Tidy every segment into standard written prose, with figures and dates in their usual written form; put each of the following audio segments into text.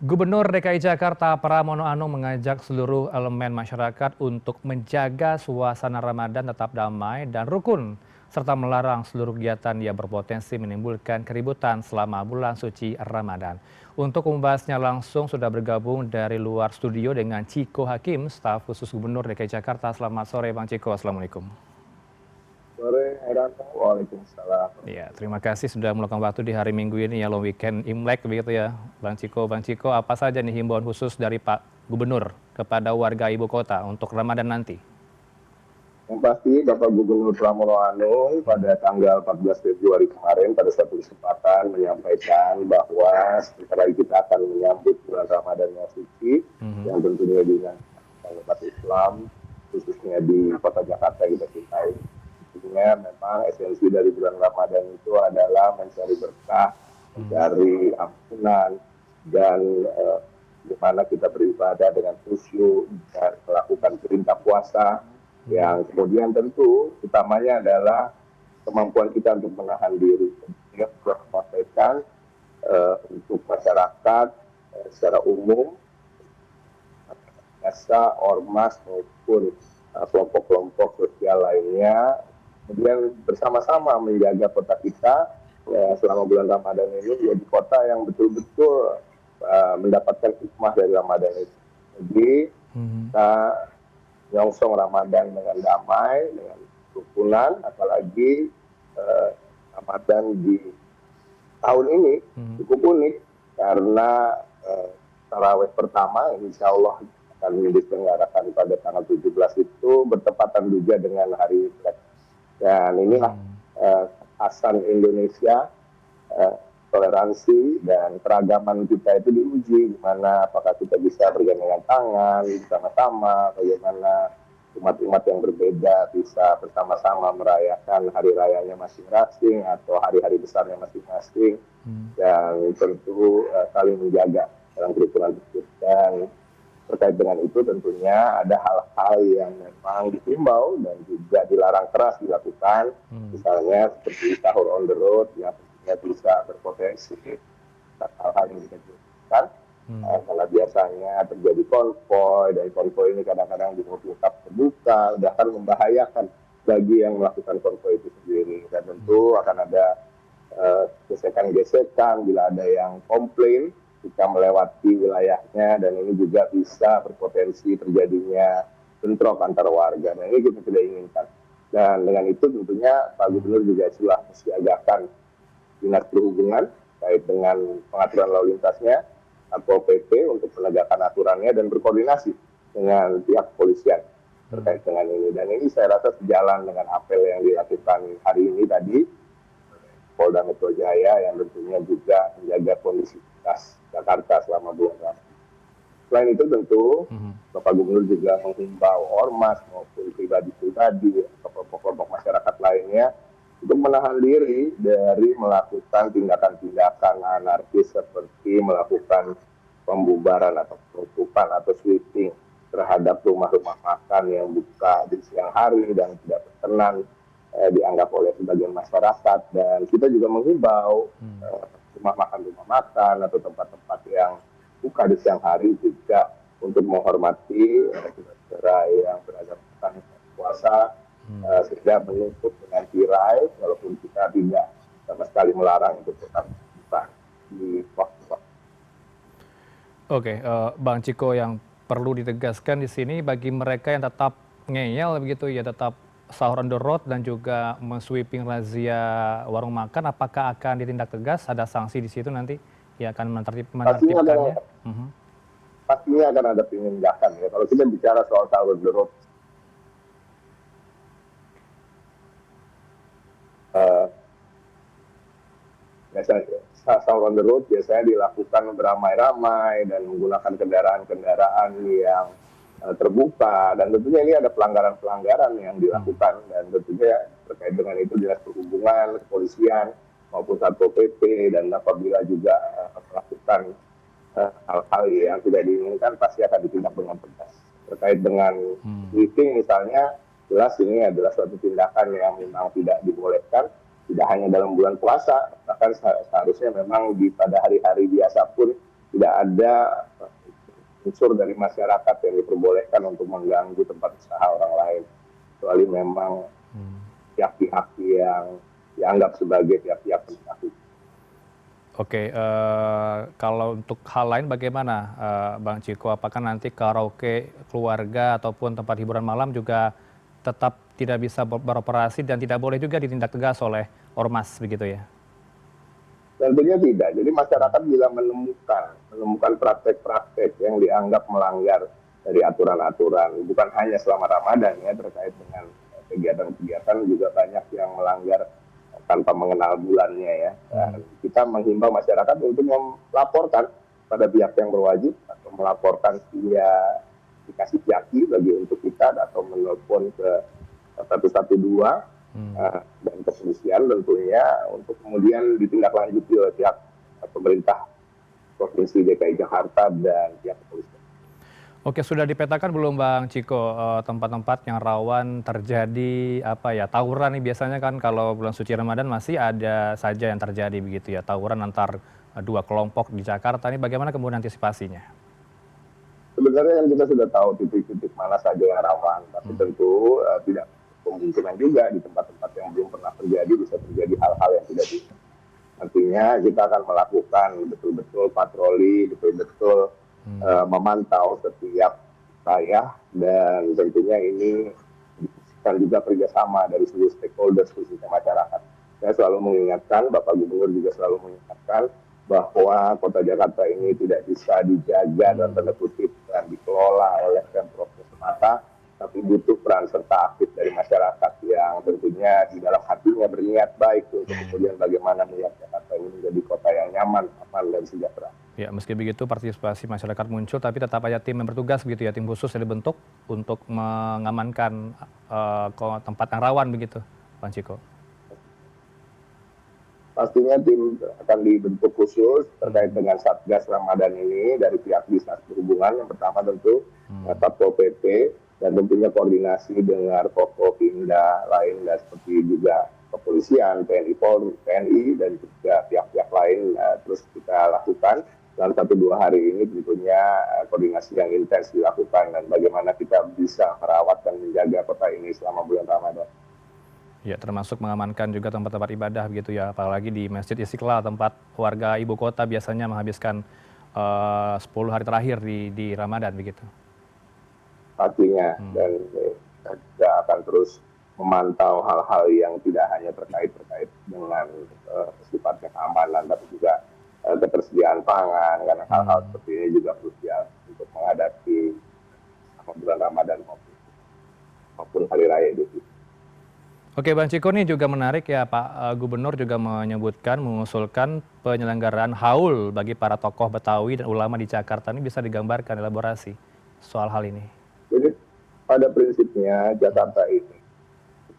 Gubernur DKI Jakarta Pramono Anung mengajak seluruh elemen masyarakat untuk menjaga suasana Ramadan tetap damai dan rukun, serta melarang seluruh kegiatan yang berpotensi menimbulkan keributan selama bulan suci Ramadan. Untuk membahasnya langsung sudah bergabung dari luar studio dengan Ciko Hakim, staf khusus Gubernur DKI Jakarta. Selamat sore Bang Ciko, Assalamualaikum. Sore, Heranto. Waalaikumsalam. Ya, terima kasih sudah meluangkan waktu di hari Minggu ini ya, long weekend Imlek begitu ya, Bang Ciko. Bang Ciko, apa saja nih himbauan khusus dari Pak Gubernur kepada warga ibu kota untuk Ramadan nanti? Yang pasti Bapak Gubernur Pramono Anung pada tanggal 14 Februari kemarin pada satu kesempatan menyampaikan bahwa sebentar lagi kita akan menyambut bulan Ramadan yang suci, yang tentunya dinantikan umat Islam, khususnya di kota Jakarta kita cintai. Tentunya memang esensi dari bulan Ramadan itu adalah mencari berkah, mencari ampunan, dan bagaimana kita beribadah dengan khusyuk dan melakukan perintah puasa yang kemudian tentu utamanya adalah kemampuan kita untuk menahan diri. Yang sudah sampaikan untuk masyarakat secara umum, biasa, ormas maupun kelompok-kelompok sosial lainnya, kemudian bersama-sama menjaga kota kita selama bulan Ramadan ini menjadi kota yang betul-betul mendapatkan hikmah dari Ramadan itu. Jadi kita nyongsong Ramadan dengan damai, dengan kerukunan, apalagi Ramadan di tahun ini cukup unik karena tarawih pertama insya Allah akan diselenggarakan pada tanggal 17 itu bertepatan juga dengan hari Imlek. Dan inilah kekhasan Indonesia, toleransi dan keragaman kita itu diuji, gimana apakah kita bisa bergandengan tangan bersama-sama, bagaimana umat-umat yang berbeda bisa bersama-sama merayakan hari rayanya masing-masing atau hari-hari besarnya masing-masing, dan tentu saling menjaga dalam kerukunan tersebut. Dan terkait dengan itu tentunya ada hal-hal yang memang dihimbau dan juga dilarang keras dilakukan, misalnya seperti sahur on the road yang bisa berpotensi hal-hal yang dikejutkan, karena biasanya terjadi konvoy, dan konvoy ini kadang-kadang diungkap terbuka, bahkan membahayakan bagi yang melakukan konvoy itu sendiri. Dan tentu akan ada gesekan-gesekan bila ada yang komplain jika melewati wilayahnya, dan ini juga bisa berpotensi terjadinya bentrok antar warga. Dan ini kita tidak inginkan. Dan dengan itu tentunya Pak Gubernur juga sudah mensiagakan Dinas Perhubungan terkait dengan pengaturan lalu lintasnya atau PP untuk penegakan aturannya dan berkoordinasi dengan pihak kepolisian terkait dengan ini. Dan ini saya rasa sejalan dengan apel yang dilakukan hari ini tadi Polda Metro Jaya yang tentunya juga menjaga kondisivitas Jakarta selama bulan Ramadan. Selain itu tentu Bapak Gubernur juga menghimbau ormas maupun pribadi-pribadi atau kelompok-kelompok masyarakat lainnya untuk menahan diri dari melakukan tindakan-tindakan anarkis seperti melakukan pembubaran atau penutupan atau sweeping terhadap rumah-rumah makan yang buka di siang hari dan tidak berkenan dianggap oleh sebagian masyarakat. Dan kita juga menghimbau rumah makan atau tempat-tempat yang buka di siang hari juga untuk menghormati saudara yang beragama puasa, sehingga menutup dengan tirai, walaupun kita tidak sama sekali melarang untuk tetap buka di waktu-waktu. Oke, Bang Ciko, yang perlu ditegaskan di sini bagi mereka yang tetap ngeyel begitu ya, tetap sahur on the road dan juga men-sweeping razia warung makan, apakah akan ditindak tegas? Ada sanksi di situ nanti yang akan menertibkannya? Pastinya akan ada penindakan ya. Kalau kita bicara soal sahur on the road, biasanya sahur on the road biasanya dilakukan beramai-ramai dan menggunakan kendaraan-kendaraan yang terbuka, dan tentunya ini ada pelanggaran-pelanggaran yang dilakukan, dan tentunya terkait dengan itu Dinas Perhubungan, Kepolisian maupun Satpol PP, dan apabila juga melakukan hal-hal yang tidak diinginkan pasti akan ditindak dengan tegas. Terkait dengan sweeping misalnya, jelas ini adalah suatu tindakan yang memang tidak dibolehkan, tidak hanya dalam bulan puasa, bahkan seharusnya memang pada hari-hari biasa pun tidak ada unsur dari masyarakat yang diperbolehkan untuk mengganggu tempat usaha orang lain, kecuali memang pihak-pihak yang dianggap sebagai pihak-pihak penegak hukum. Oke, kalau untuk hal lain bagaimana, Bang Ciko? Apakah nanti karaoke keluarga ataupun tempat hiburan malam juga tetap tidak bisa beroperasi dan tidak boleh juga ditindak tegas oleh ormas begitu ya? Tentunya tidak. Jadi masyarakat bila menemukan praktek-praktek yang dianggap melanggar dari aturan-aturan, bukan hanya selama Ramadan ya, terkait dengan kegiatan-kegiatan juga banyak yang melanggar tanpa mengenal bulannya ya. Dan kita menghimbau masyarakat untuk melaporkan pada pihak yang berwajib atau melaporkan via aplikasi Jaki bagi untuk kita atau menelpon ke 112 dan kepolisian tentunya untuk kemudian ditindaklanjuti oleh pihak pemerintah Provinsi DKI Jakarta dan pihak kepolisian. Oke, sudah dipetakan belum Bang Ciko tempat-tempat yang rawan terjadi tawuran nih biasanya kan kalau bulan suci Ramadan masih ada saja yang terjadi begitu ya, tawuran antar dua kelompok di Jakarta ini bagaimana kemudian antisipasinya? Sebenarnya yang kita sudah tahu titik-titik mana saja yang rawan, tapi tentu tidak kemungkinan juga di tempat-tempat yang belum pernah terjadi bisa terjadi hal-hal yang tidak bisa. Nantinya kita akan melakukan betul-betul patroli, betul-betul memantau setiap wilayah dan tentunya ini dibutuhkan juga kerjasama dari seluruh stakeholders khususnya masyarakat. Saya selalu mengingatkan, Bapak Gubernur juga selalu mengingatkan bahwa Kota Jakarta ini tidak bisa dijaga dan tanda kutip dan dikelola oleh Pemprov semata, tapi butuh peran serta aktif dari masyarakat yang tentunya di dalam hatinya berniat baik untuk kemudian bagaimana melihat Jakarta ini menjadi kota yang nyaman, aman, dan sejahtera. Ya, meski begitu partisipasi masyarakat muncul, tapi tetap ada tim yang bertugas begitu ya, tim khusus yang dibentuk untuk mengamankan tempat yang rawan begitu, Bang Ciko. Pastinya tim akan dibentuk khusus terkait dengan Satgas Ramadan ini dari pihak Dinas Perhubungan. Yang pertama tentu Satpol PP dan tentunya koordinasi dengan Forkopimda lain dan seperti juga kepolisian, TNI, Polri, TNI dan juga pihak-pihak lain terus kita lakukan. Dalam 1-2 hari ini tentunya koordinasi yang intens dilakukan dan bagaimana kita bisa merawat dan menjaga kota ini selama bulan Ramadan. Ya, termasuk mengamankan juga tempat-tempat ibadah begitu ya, apalagi di Masjid Istiqlal, tempat warga ibu kota biasanya menghabiskan 10 hari terakhir di Ramadan begitu. Pastinya, dan kita juga akan terus memantau hal-hal yang tidak hanya terkait dengan sifatnya keamanan, tapi juga ketersediaan pangan, karena hal-hal seperti ini juga krusial untuk menghadapi bulan Ramadan maupun hari raya Idul Fitri. Oke Bang Ciko, ini juga menarik ya Pak Gubernur juga mengusulkan penyelenggaraan haul bagi para tokoh Betawi dan ulama di Jakarta. Ini bisa digambarkan elaborasi soal hal ini. Jadi pada prinsipnya Jakarta ini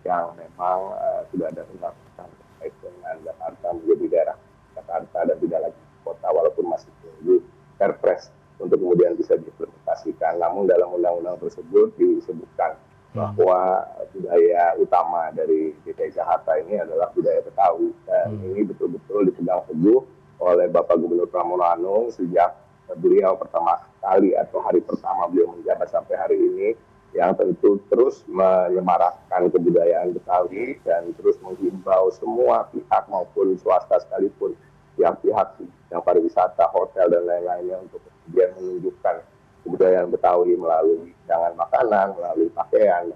yang memang sudah ada undang-undang terkait dengan Jakarta menjadi daerah Jakarta dan tidak lagi kota walaupun masih menunggu Perpres untuk kemudian bisa diimplementasikan. Namun dalam undang-undang tersebut disebutkan bahwa budaya utama dari DKI Jakarta ini adalah budaya Betawi dan ini betul-betul dipegang teguh oleh Bapak Gubernur Pramono Anung sejak beliau pertama kali atau hari pertama beliau menjabat sampai hari ini, yang tentu terus menyemarakkan kebudayaan Betawi dan terus menghimbau semua pihak maupun swasta sekalipun, pihak-pihak yang pariwisata, hotel dan lain-lainnya untuk kemudian menunjukkan kebudayaan Betawi melalui hidangan makanan, melalui pakaian.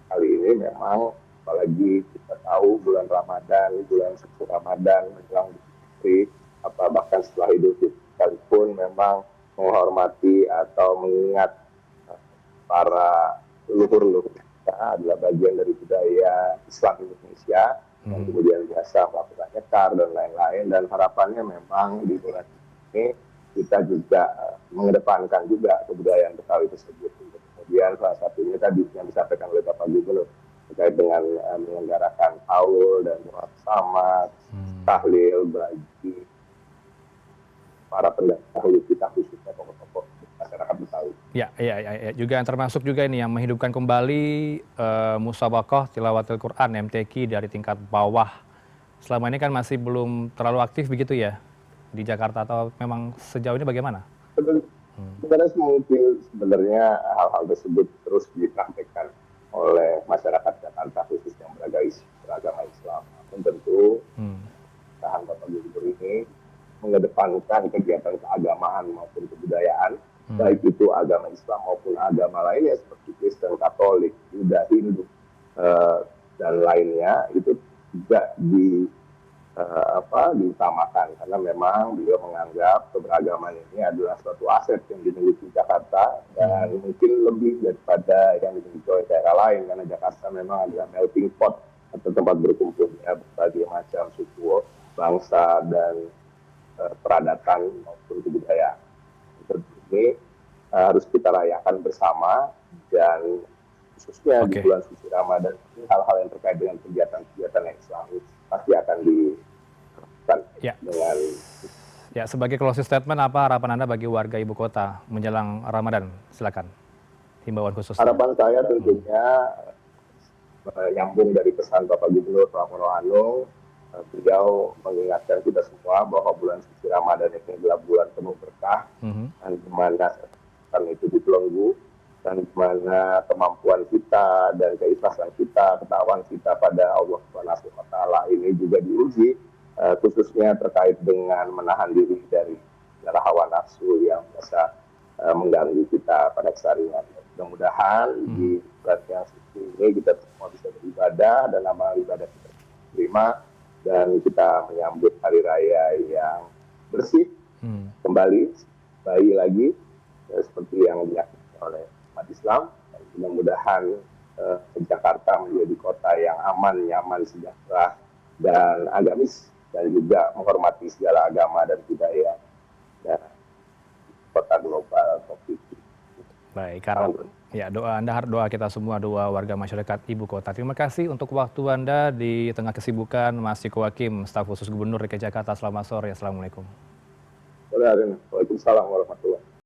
Kali ini memang apalagi kita tahu bulan Ramadan, bulan suci Ramadan menjelang Idul Fitri, bahkan setelah Idul Fitri sekalipun memang menghormati atau mengingat para leluhur kita adalah bagian dari budaya Islam Indonesia yang kemudian biasa melakukan nyekar dan lain-lain, dan harapannya memang di bulan ini kita juga mengedepankan juga kebudayaan Betawi tersebut. Kemudian salah satunya tadi yang disampaikan oleh Bapak Gubernur terkait dengan menyelenggarakan haul dan doa bersama, tahlil bagi para pendahulu kita khususnya tokoh-tokoh masyarakat Betawi. Ya, juga yang termasuk juga ini yang menghidupkan kembali musabaqah tilawatil Quran MTQ dari tingkat bawah. Selama ini kan masih belum terlalu aktif begitu ya, di Jakarta atau memang sejauh ini bagaimana? Seben- Hmm. sebenarnya hal-hal tersebut terus dipraktekkan oleh masyarakat Jakarta khususnya yang beragama Islam. Namun tentu Hmm. tahan Bapak Gubernur ini mengedepankan kegiatan keagamaan maupun kebudayaan, baik itu agama Islam maupun agama lainnya seperti Kristen, Katolik, Buddha, Hindu, eh, dan lainnya itu tidak diutamakan karena memang beliau menganggap keberagaman ini adalah suatu aset yang dimiliki Jakarta dan mungkin lebih daripada yang dimiliki oleh daerah lain karena Jakarta memang adalah melting pot atau tempat berkumpulnya berbagai macam suku, bangsa dan peradatan maupun kebudayaan. Tentu ini harus kita rayakan bersama dan khususnya di Oke. bulan suci Ramadan ini hal-hal yang terkait dengan kegiatan-kegiatan yang Islami pasti akan dilakukan Ya. dengan Ya, sebagai closing statement apa harapan Anda bagi warga ibu kota menjelang Ramadan? Silakan. Himbauan khususnya. harapan saya tentunya menyambung dari pesan Bapak Gubernur Pramono Anung. Beliau mengingatkan kita semua bahwa bulan suci Ramadan ini adalah bulan penuh berkah dan di mana setan itu dibelenggu dan di mana kemampuan kita dan keikhlasan kita, ketakwaan kita pada Allah Subhanahu wa taala ini juga diuji khususnya terkait dengan menahan diri dari segala hawa nafsu yang bisa mengganggu kita pada keseharian. Mudah-mudahan di bulan yang suci ini kita semua bisa beribadah dan amal ibadah kita terima dan kita menyambut hari raya yang bersih kembali bayi lagi seperti yang dilakukan oleh umat Islam. Dan mudah-mudahan Jakarta menjadi kota yang aman, nyaman, sejahtera dan agamis dan juga menghormati segala agama dan budaya dan kota global COVID. Baik, karena ya doa kita semua, doa warga masyarakat ibu kota. Terima kasih untuk waktu Anda di tengah kesibukan, Mas Ciko Hakim, staf khusus Gubernur DKI Jakarta. Selamat sore. Assalamualaikum. Waalaikumsalam warahmatullahi wabarakatuh.